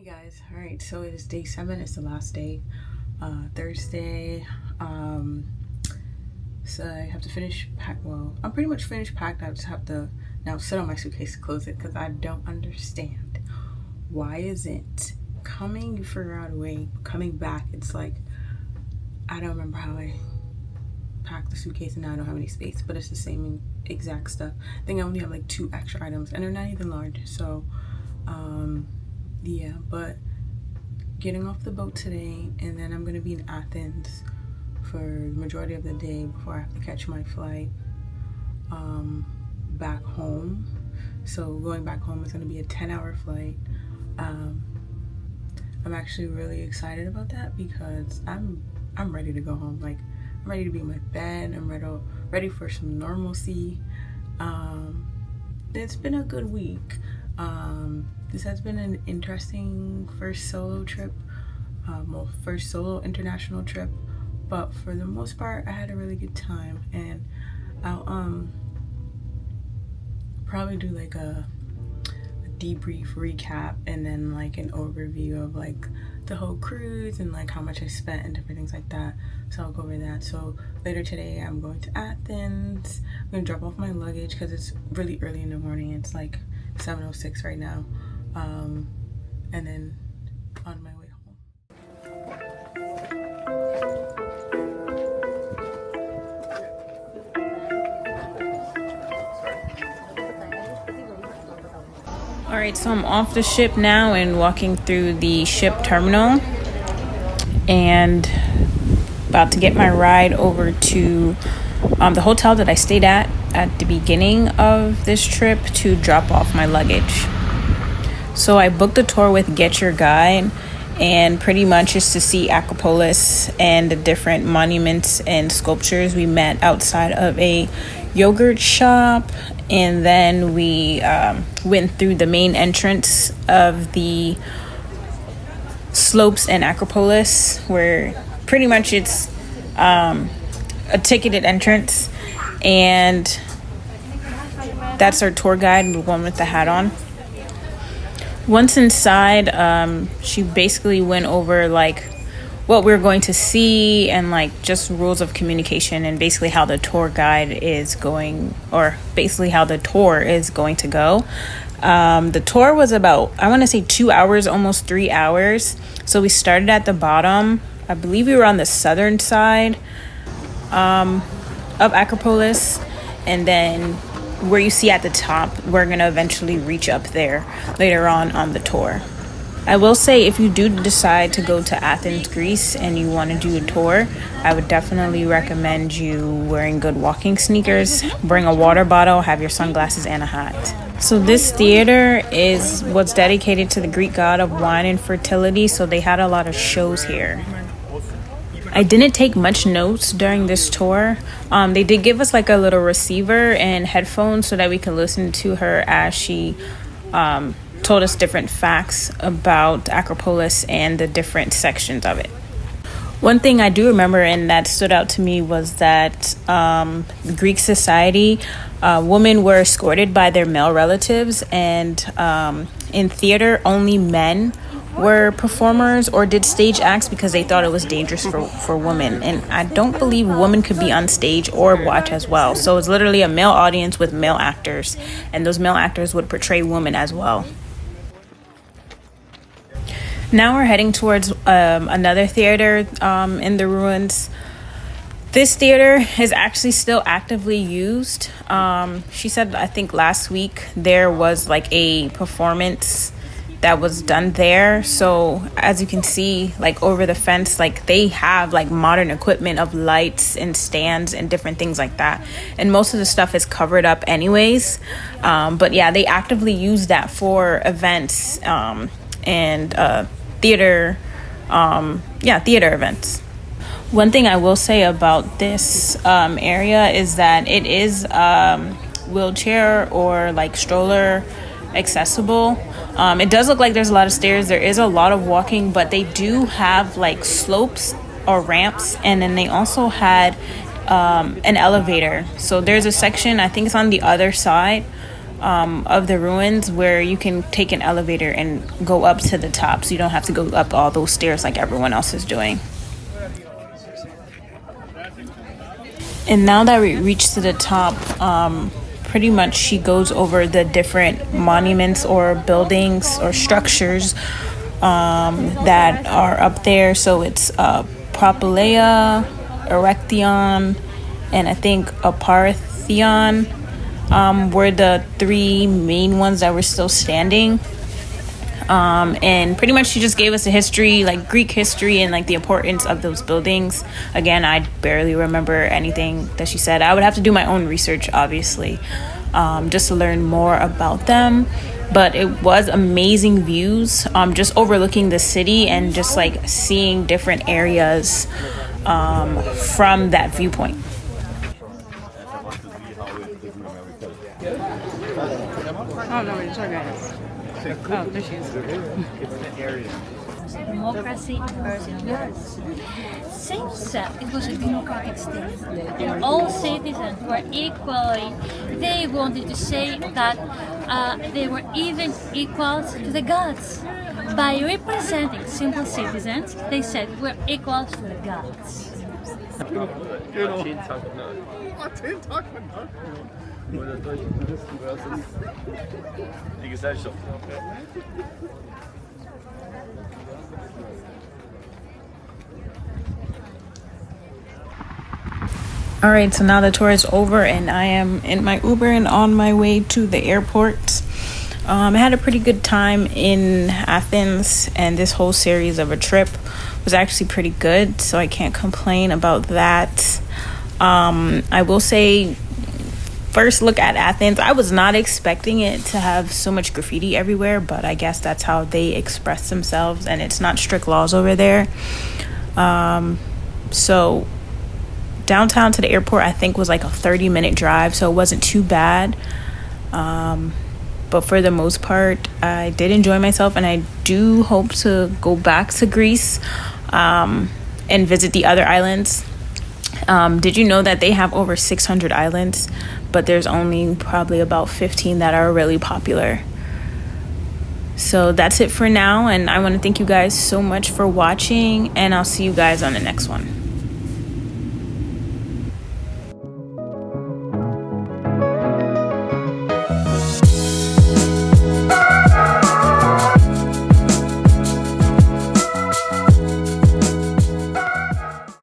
Guys, all right, so it is day 7. It's the last day, Thursday. So I have to finish pack. Well, I'm pretty much finished packed. I just have to now sit on my suitcase to close it because I don't understand why isn't coming, you figure out a way, coming back, it's like I don't remember how I packed the suitcase and now I don't have any space, but it's the same exact stuff. I think I only have like 2 extra items and they're not even large, so yeah, but getting off the boat today, and then I'm gonna be in Athens for the majority of the day before I have to catch my flight back home. So going back home is gonna be a 10-hour flight. I'm actually really excited about that because I'm ready to go home. Like, I'm ready to be in my bed. I'm ready for some normalcy. It's been a good week. This has been an interesting first solo trip, first solo international trip, but for the most part I had a really good time, and I'll probably do like a debrief recap and then like an overview of like the whole cruise and like how much I spent and different things like that. So I'll go over that. So later today I'm going to Athens. I'm gonna drop off my luggage because it's really early in the morning. It's like 7:06 right now, and then on my way home. All right, so I'm off the ship now and walking through the ship terminal and about to get my ride over to the hotel that I stayed at the beginning of this trip to drop off my luggage. So I booked a tour with Get Your Guide, and pretty much is to see Acropolis and the different monuments and sculptures. We met outside of a yogurt shop, and then we went through the main entrance of the slopes in Acropolis, where pretty much it's a ticketed entrance, and that's our tour guide, the one with the hat on. Once inside, she basically went over like what we're going to see and like just rules of communication and basically how the tour guide is going, or basically how the tour is going to go. The tour was about, I want to say 2 hours, almost 3 hours. So we started at the bottom. I believe we were on the southern side of Acropolis, and then where you see at the top, we're gonna eventually reach up there later on the tour. I will say, if you do decide to go to Athens, Greece, and you want to do a tour, I would definitely recommend you wearing good walking sneakers, bring a water bottle, have your sunglasses, and a hat. So this theater is what's dedicated to the Greek god of wine and fertility, so they had a lot of shows here. I didn't take much notes during this tour. They did give us like a little receiver and headphones so that we could listen to her as she told us different facts about Acropolis and the different sections of it. One thing I do remember and that stood out to me was that Greek society, women were escorted by their male relatives, and in theater, only men were performers or did stage acts because they thought it was dangerous for women. And I don't believe women could be on stage or watch as well. So it's literally a male audience with male actors, and those male actors would portray women as well. Now we're heading towards another theater in the ruins. This theater is actually still actively used. She said, I think last week there was like a performance that was done there. So as you can see, like over the fence, like they have like modern equipment of lights and stands and different things like that. And most of the stuff is covered up anyways. But yeah, they actively use that for events and theater events. One thing I will say about this area is that it is wheelchair or like stroller accessible. It does look like there's a lot of stairs. There is a lot of walking, but they do have like slopes or ramps, and then they also had an elevator. So there's a section, I think it's on the other side of the ruins where you can take an elevator and go up to the top, so you don't have to go up all those stairs like everyone else is doing. And now that we reach to the top, pretty much she goes over the different monuments or buildings or structures that are up there. So it's Propylaea, Erection, and I think Aparthion were the three main ones that were still standing. And pretty much she just gave us a history, like Greek history, and like the importance of those buildings. Again, I barely remember anything that she said. I would have to do my own research, obviously, just to learn more about them. But it was amazing views, just overlooking the city and just like seeing different areas from that viewpoint. Oh, no, it's all right. Oh, there she is. Democracy versus yours. Same said it was a democratic state. And all citizens were equally, they wanted to say that they were even equal to the gods. By representing simple citizens, they said we're equal to the gods. Die Gesellschaft. All right, so now the tour is over and I am in my Uber and on my way to the airport. I had a pretty good time in Athens, and this whole series of a trip was actually pretty good, so I can't complain about that. I will say, first look at Athens, I was not expecting it to have so much graffiti everywhere, but I guess that's how they express themselves, and it's not strict laws over there. So downtown to the airport, I think, was like a 30-minute drive, so it wasn't too bad. But for the most part, I did enjoy myself, and I do hope to go back to Greece and visit the other islands. Did you know that they have over 600 islands, but there's only probably about 15 that are really popular? So that's it for now, and I want to thank you guys so much for watching, and I'll see you guys on the next one.